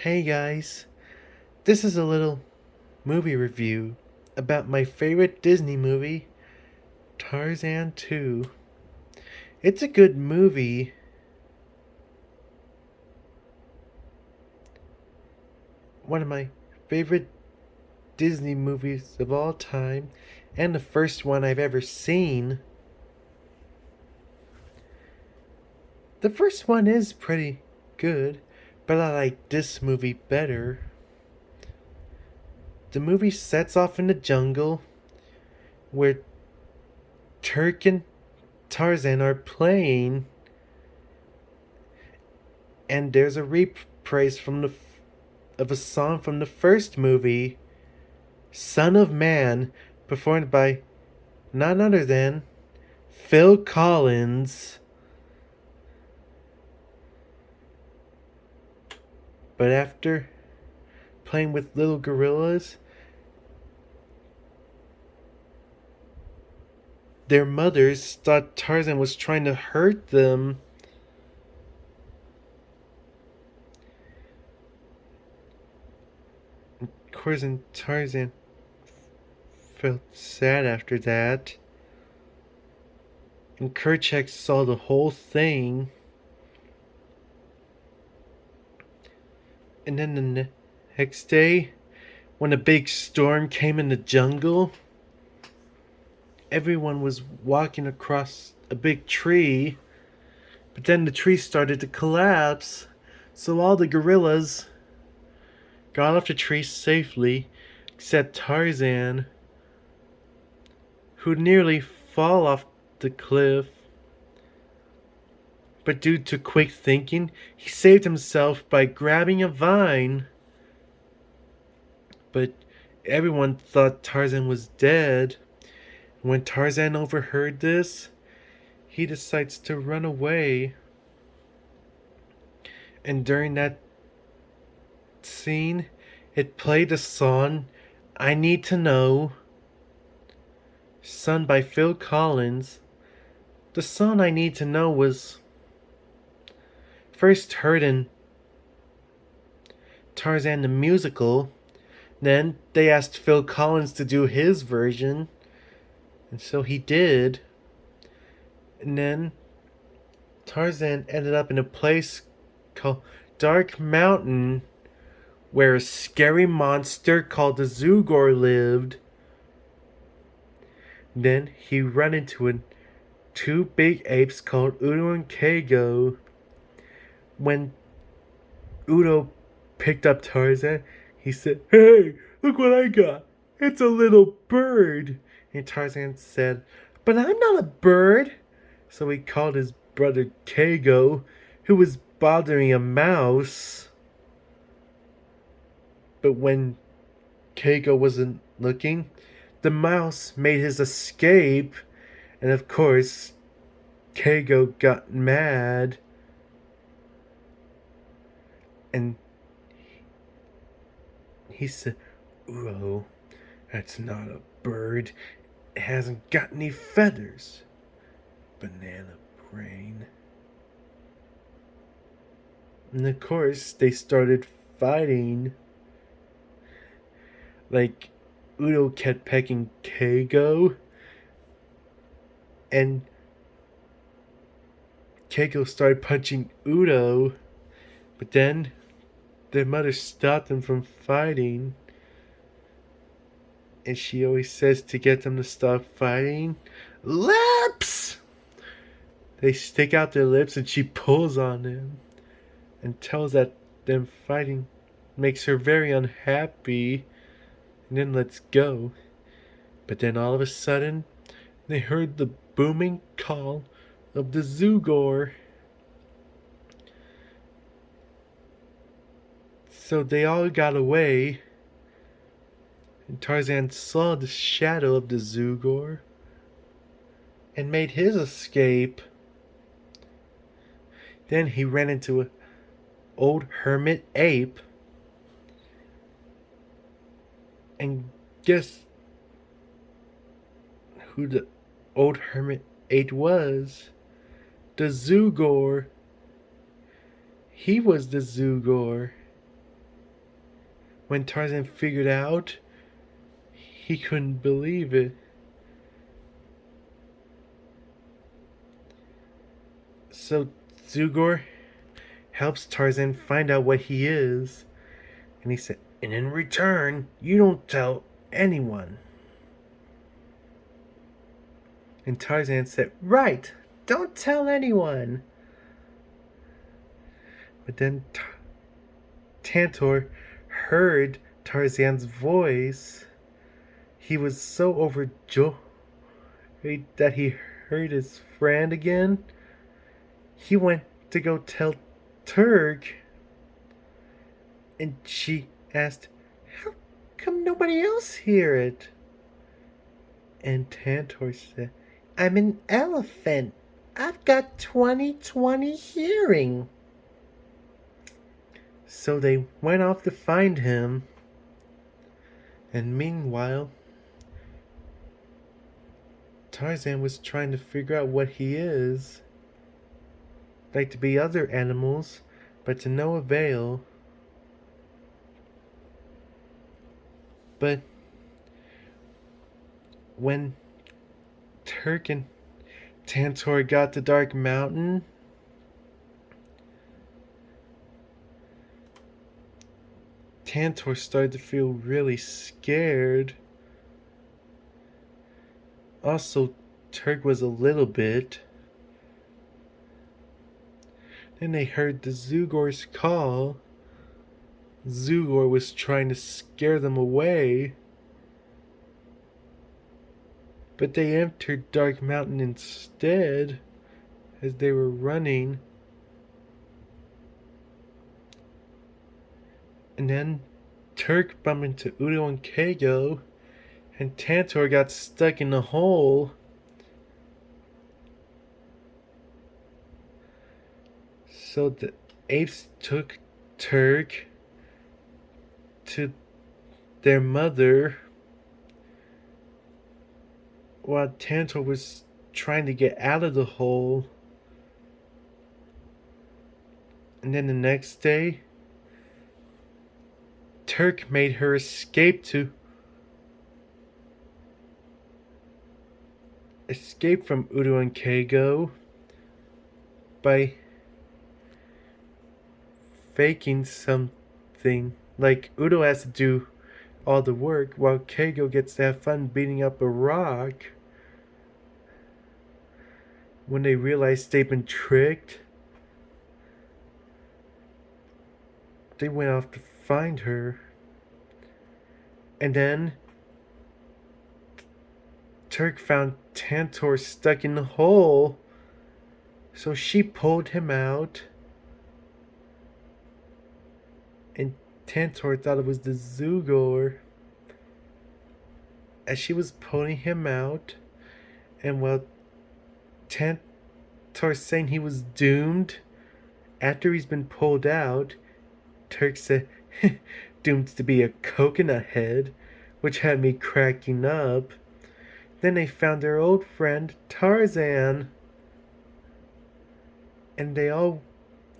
Hey guys, this is a little movie review about my favorite Disney movie, Tarzan 2. It's a good movie. One of my favorite Disney movies of all time, and the first one I've ever seen. The first one is pretty good, but I like this movie better. The movie sets off in the jungle where Turk and Tarzan are playing, and there's a reprise of a song from the first movie, Son of Man, performed by none other than Phil Collins. But after playing with little gorillas, their mothers thought Tarzan was trying to hurt them. Of course, and Tarzan felt sad after that. And Kerchak saw the whole thing. And then the next day, when a big storm came in the jungle, everyone was walking across a big tree, but then the tree started to collapse, so all the gorillas got off the tree safely, except Tarzan, who nearly fall off the cliff. But due to quick thinking, he saved himself by grabbing a vine. But everyone thought Tarzan was dead. When Tarzan overheard this, he decides to run away. And during that scene, it played the song I Need to Know, sung by Phil Collins. The song I Need to Know was first heard in Tarzan the Musical. Then they asked Phil Collins to do his version, and so he did. And then Tarzan ended up in a place called Dark Mountain, where a scary monster called the Zugor lived. Then he ran into two big apes called Udo and Kago. When Udo picked up Tarzan, he said, "Hey, look what I got. It's a little bird." And Tarzan said, "But I'm not a bird." So he called his brother Kago, who was bothering a mouse. But when Kago wasn't looking, the mouse made his escape, and of course, Kago got mad, and he said, "Whoa, that's not a bird. It hasn't got any feathers. Banana brain." And of course, they started fighting. Like, Udo kept pecking Kago, and Kago started punching Udo, but then their mother stopped them from fighting. And she always says to get them to stop fighting, "Lips!" They stick out their lips and she pulls on them and tells that them fighting makes her very unhappy, and then lets go. But then all of a sudden, they heard the booming call of the Zugor. So they all got away, and Tarzan saw the shadow of the Zugor and made his escape. Then he ran into an old hermit ape, and guess who the old hermit ape was? The Zugor. He was the Zugor. When Tarzan figured out, he couldn't believe it. So Zugor helps Tarzan find out what he is. And he said, and in return, you don't tell anyone. And Tarzan said, right, don't tell anyone. But then Tantor heard Tarzan's voice. He was so overjoyed that he heard his friend again. He went to go tell Turk. And she asked, how come nobody else hear it? And Tantor said, I'm an elephant. I've got 20/20 hearing. So they went off to find him. And meanwhile, Tarzan was trying to figure out what he is. Like to be other animals, but to no avail. But when Turk and Tantor got to Dark Mountain, Tantor started to feel really scared. Also, Turk was a little bit. Then they heard the Zugor's call. Zugor was trying to scare them away. But they entered Dark Mountain instead as they were running. And then Turk bumped into Udo and Kago, and Tantor got stuck in the hole. So the apes took Turk to their mother while Tantor was trying to get out of the hole. And then the next day, Turk made her escape from Udo and Kago by faking something. Like Udo has to do all the work while Kago gets to have fun beating up a rock. When they realized they've been tricked, they went off to find her. And then Turk found Tantor stuck in the hole. So she pulled him out. And Tantor thought it was the Zugor. As she was pulling him out, and while Tantor saying he was doomed, after he's been pulled out, Turk said, doomed to be a coconut head, which had me cracking up. Then they found their old friend Tarzan. And they all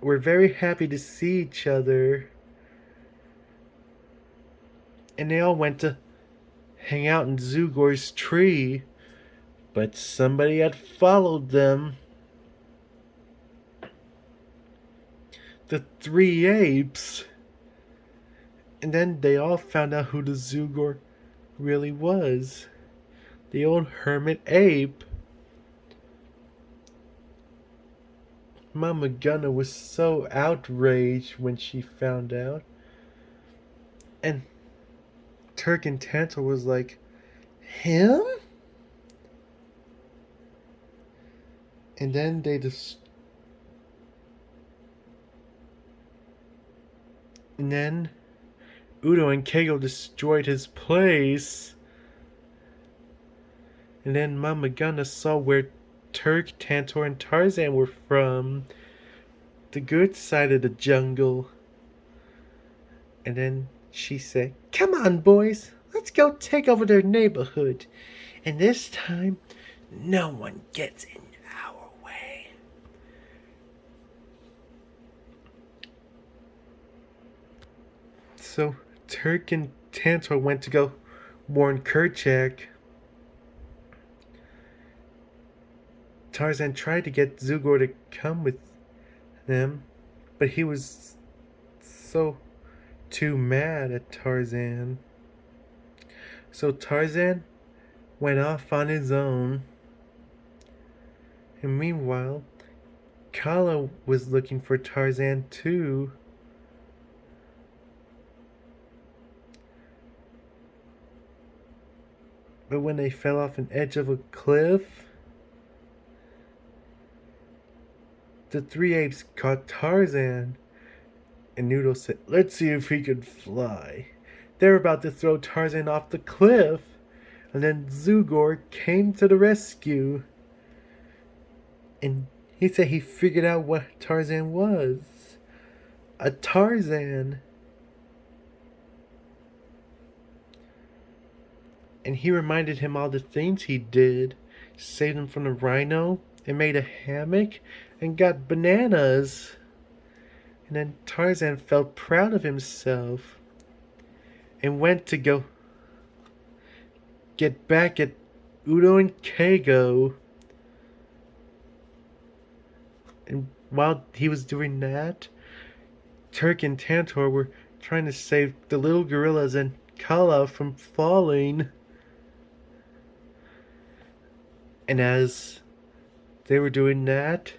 were very happy to see each other. And they all went to hang out in Zugor's tree. But somebody had followed them. The three apes. And then they all found out who the Zugor really was. The old hermit ape. Mama Gunna was so outraged when she found out. And Turk and Tantor was like, him? And then they And then Udo and Kago destroyed his place. And then Mama Gunna saw where Turk, Tantor, and Tarzan were from. The good side of the jungle. And then she said, come on, boys. Let's go take over their neighborhood. And this time, no one gets in our way. So Turk and Tantor went to go warn Kerchak, Tarzan tried to get Zugor to come with them, but he was so too mad at Tarzan. So Tarzan went off on his own. And meanwhile, Kala was looking for Tarzan too. But when they fell off an edge of a cliff, the three apes caught Tarzan. And Noodle said, "Let's see if he can fly." They were about to throw Tarzan off the cliff. And then Zugor came to the rescue. And he said he figured out what Tarzan was. A Tarzan. And he reminded him all the things he did. Saved him from the rhino and made a hammock and got bananas. And then Tarzan felt proud of himself and went to go get back at Udo and Kago. And while he was doing that, Turk and Tantor were trying to save the little gorillas and Kala from falling. And as they were doing that,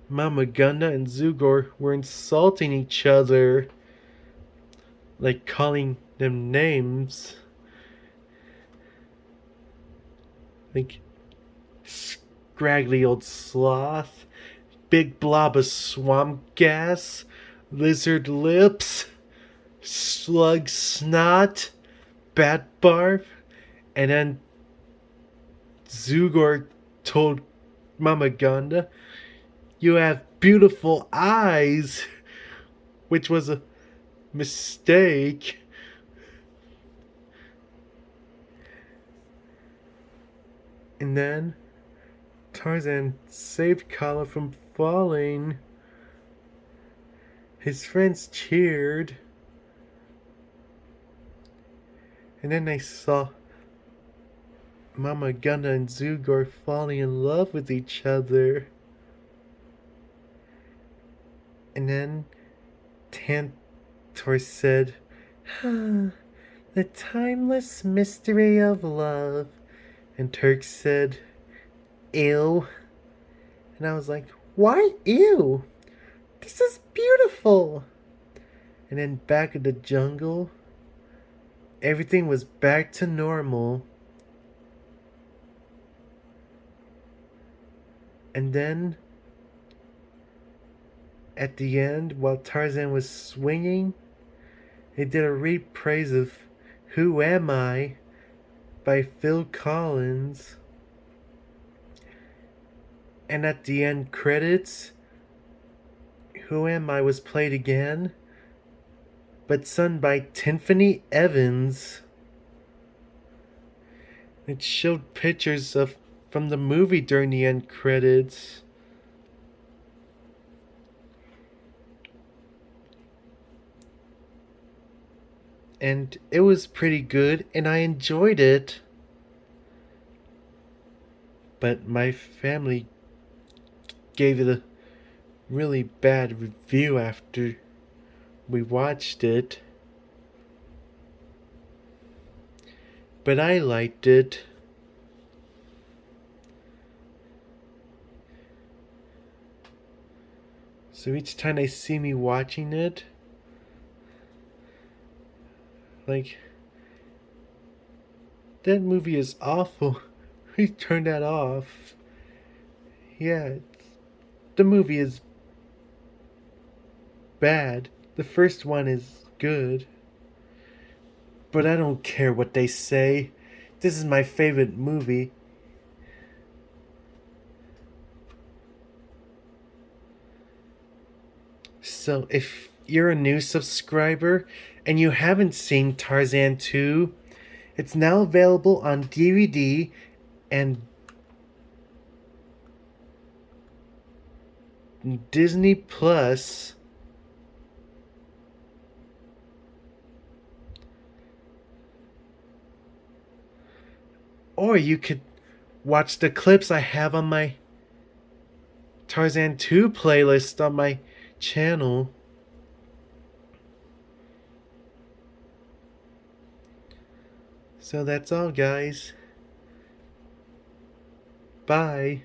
Mama Gunda and Zugor were insulting each other, like calling them names. Like scraggly old sloth, big blob of swamp gas, lizard lips, slug snot, bat barf. And then Zugor told Mama Gunda, "You have beautiful eyes," which was a mistake. And then Tarzan saved Kala from falling. His friends cheered. And then they saw Mama Gunda and Zugor falling in love with each other. And then Tantor said, "The timeless mystery of love." And Turk said, "Ew." And I was like, "Why ew? This is beautiful." And then back in the jungle, everything was back to normal. And then, at the end, while Tarzan was swinging, they did a reprise of "Who Am I" by Phil Collins. And at the end credits, "Who Am I" was played again, but sung by Tiffany Evans. It showed pictures from the movie during the end credits. And it was pretty good, and I enjoyed it. But my family gave it a really bad review after we watched it. But I liked it. So each time they see me watching it, like, that movie is awful. We turned that off. Yeah, the movie is bad. The first one is good. But I don't care what they say. This is my favorite movie. So if you're a new subscriber and you haven't seen Tarzan 2, it's now available on DVD and Disney Plus. Or you could watch the clips I have on my Tarzan 2 playlist on my channel. So that's all, guys. Bye.